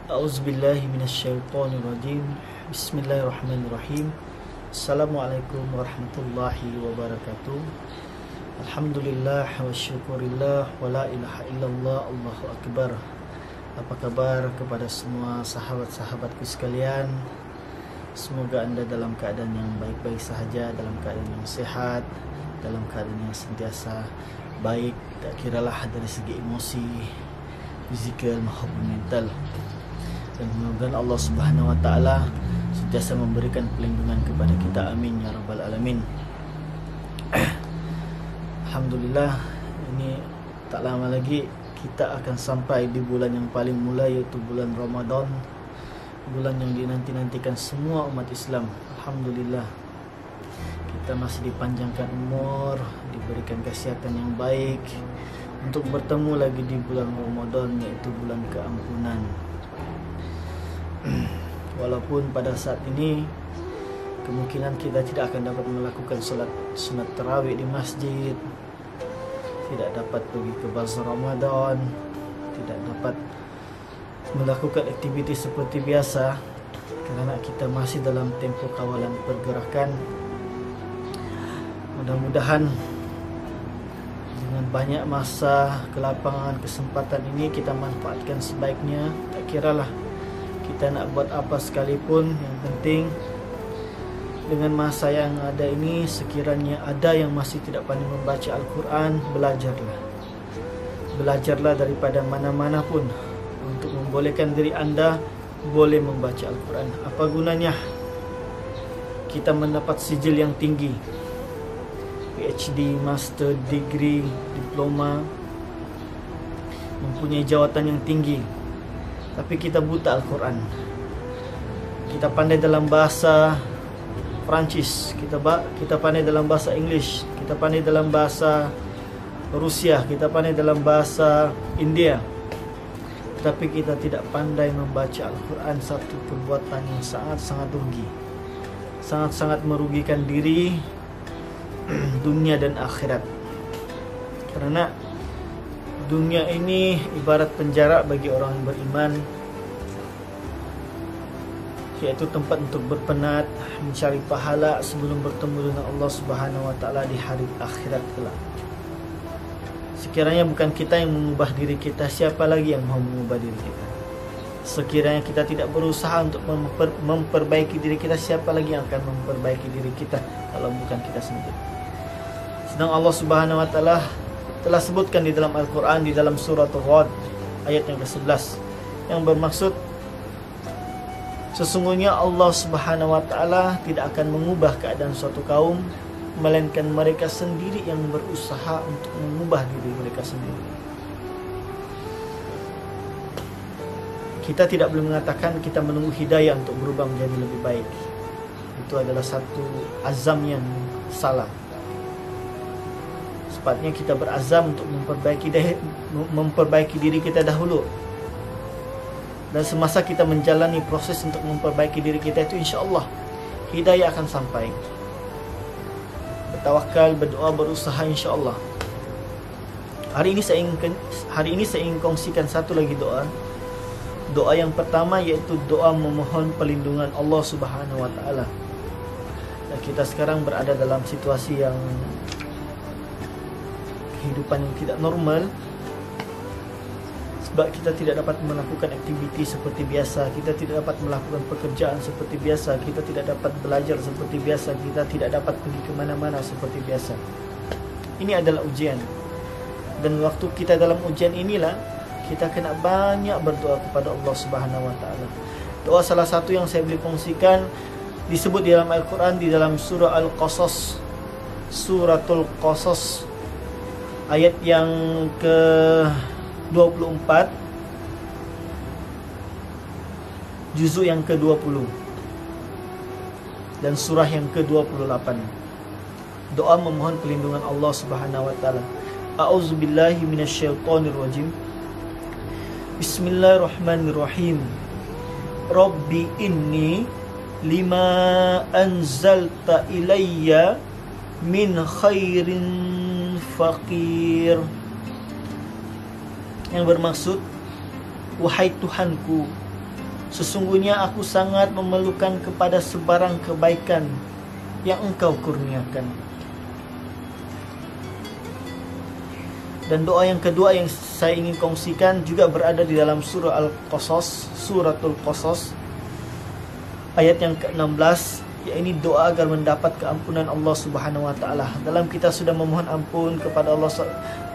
A'udzubillahi minasyaitonirrajim. Bismillahirrahmanirrahim. Assalamualaikum warahmatullahi wabarakatuh. Alhamdulillah wa syukurillah wa la ilaha illallah, Allahu akbar. Apa kabar kepada semua sahabat-sahabatku sekalian? Semoga anda dalam keadaan yang baik-baik sahaja, dalam keadaan yang sehat, dalam keadaan yang sentiasa baik, tak kiralah dari segi emosi, fizikal maupun mental. Dan mudah-mudahan Allah Subhanahu wa taala sentiasa memberikan perlindungan kepada kita, amin ya rabbal alamin. Alhamdulillah, ini tak lama lagi kita akan sampai di bulan yang paling mulia, yaitu bulan Ramadan, bulan yang dinanti-nantikan semua umat Islam. Alhamdulillah, kita masih dipanjangkan umur, diberikan kesehatan yang baik untuk bertemu lagi di bulan Ramadan, yaitu bulan keampunan. Walaupun pada saat ini kemungkinan kita tidak akan dapat melakukan solat sunat tarawih di masjid, tidak dapat pergi ke bazar Ramadan, tidak dapat melakukan aktiviti seperti biasa karena kita masih dalam tempo kawalan pergerakan. Mudah-mudahan dengan banyak masa, kelapangan, kesempatan ini kita manfaatkan sebaiknya. Tak kiralah kita nak buat apa sekalipun, yang penting dengan masa yang ada ini, sekiranya ada yang masih tidak pandai membaca Al-Quran, belajarlah. Belajarlah daripada mana-mana pun untuk membolehkan diri anda boleh membaca Al-Quran. Apa gunanya kita mendapat sijil yang tinggi, PhD, Master, Degree, Diploma, mempunyai jawatan yang tinggi, tapi kita buta Al-Quran. Kita pandai dalam bahasa Perancis, kita pandai dalam bahasa English, kita pandai dalam bahasa Rusia, kita pandai dalam bahasa India, tapi kita tidak pandai membaca Al-Quran. Satu perbuatan yang sangat-sangat rugi, sangat-sangat merugikan diri, dunia dan akhirat. Karena dunia ini ibarat penjara bagi orang yang beriman, yaitu tempat untuk berpenat, mencari pahala sebelum bertemu dengan Allah Subhanahu wa taala di hari akhirat kelak. Sekiranya bukan kita yang mengubah diri kita, siapa lagi yang mau mengubah diri kita? Sekiranya kita tidak berusaha untuk memperbaiki diri kita, siapa lagi yang akan memperbaiki diri kita kalau bukan kita sendiri? Sedang Allah Subhanahu wa taala telah sebutkan di dalam Al-Quran, di dalam surah Ar-Ra'd ayat yang ke-11, yang bermaksud sesungguhnya Allah Subhanahu wa taala tidak akan mengubah keadaan suatu kaum, melainkan mereka sendiri yang berusaha untuk mengubah diri mereka sendiri. Kita tidak boleh mengatakan kita menunggu hidayah untuk berubah menjadi lebih baik. Itu adalah satu azam yang salah. Sepatutnya kita berazam untuk memperbaiki diri kita dahulu. Dan semasa kita menjalani proses untuk memperbaiki diri kita itu, insya-Allah hidayah akan sampai. Bertawakal, berdoa, berusaha, insya-Allah. Hari ini saya ingin kongsikan satu lagi doa. Doa yang pertama yaitu doa memohon perlindungan Allah Subhanahu wa taala. Dan kita sekarang berada dalam situasi yang kehidupan yang tidak normal, sebab kita tidak dapat melakukan aktiviti seperti biasa, kita tidak dapat melakukan pekerjaan seperti biasa, kita tidak dapat belajar seperti biasa, kita tidak dapat pergi ke mana-mana seperti biasa. Ini adalah ujian, dan waktu kita dalam ujian inilah kita kena banyak berdoa kepada Allah Subhanahu wa taala. Doa salah satu yang saya boleh kongsikan disebut di dalam Al-Quran, di dalam surah Al-Qasas, suratul Qasas, ayat yang ke-24, juzuk yang ke-20 dan surah yang ke-28. Doa memohon perlindungan Allah Subhanahu wa taala. A'udzubillahi minasyaitonirrajim. Bismillahirrahmanirrahim. Rabbi inni lima anzalta ilayya min khairin faqir. Yang bermaksud, wahai Tuhanku, Sesungguhnya aku sangat memerlukan kepada sebarang kebaikan yang Engkau kurniakan. Dan doa yang kedua yang saya ingin kongsikan juga berada di dalam surah Al-Qasas, suratul Qasas, ayat yang ke-16, yaitu doa agar mendapat keampunan Allah Subhanahu wa taala. Dalam kita sudah memohon ampun kepada Allah,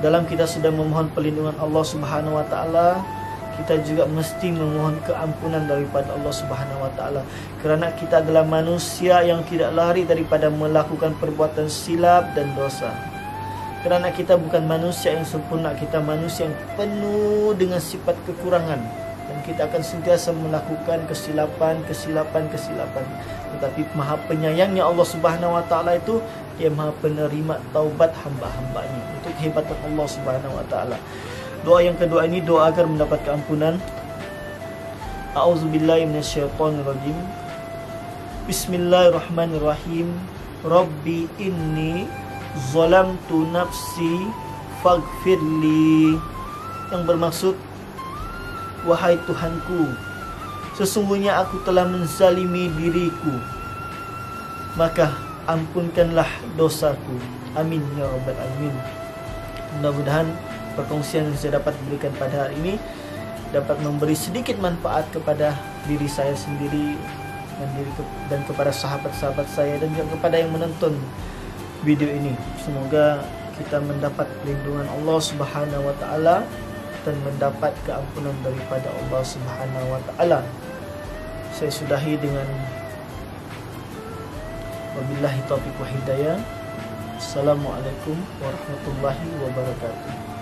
dalam kita sudah memohon perlindungan Allah Subhanahu wa taala, kita juga mesti memohon keampunan daripada Allah Subhanahu wa taala. Kerana kita adalah manusia yang tidak lari daripada melakukan perbuatan silap dan dosa. Kerana kita bukan manusia yang sempurna, kita manusia yang penuh dengan sifat kekurangan, dan kita akan sentiasa melakukan kesilapan. Tetapi Maha Penyayangnya Allah Subhanahu wa taala itu, Dia Maha penerima taubat hamba-hambanya. Itu kehebatan Allah Subhanahu wa taala. Doa yang kedua ini doa agar mendapat keampunan. A'udzubillahi minasyaitonirrajim. Bismillahirrahmanirrahim. Rabbi inni zalamtu nafsi faghfirli. Yang bermaksud, wahai Tuhanku, sesungguhnya aku telah menzalimi diriku, maka ampunkanlah dosaku. Amin ya rabbal alamin. Mudah-mudahan perkongsian yang saya dapat berikan pada hari ini dapat memberi sedikit manfaat kepada diri saya sendiri dan kepada sahabat-sahabat saya, dan juga kepada yang menonton video ini. Semoga kita mendapat perlindungan Allah Subhanahu wa taala dan mendapat keampunan daripada Allah Subhanahu wa taala. Saya sudahi dengan wabillahi taufiq wa hidayah. Assalamualaikum warahmatullahi wabarakatuh.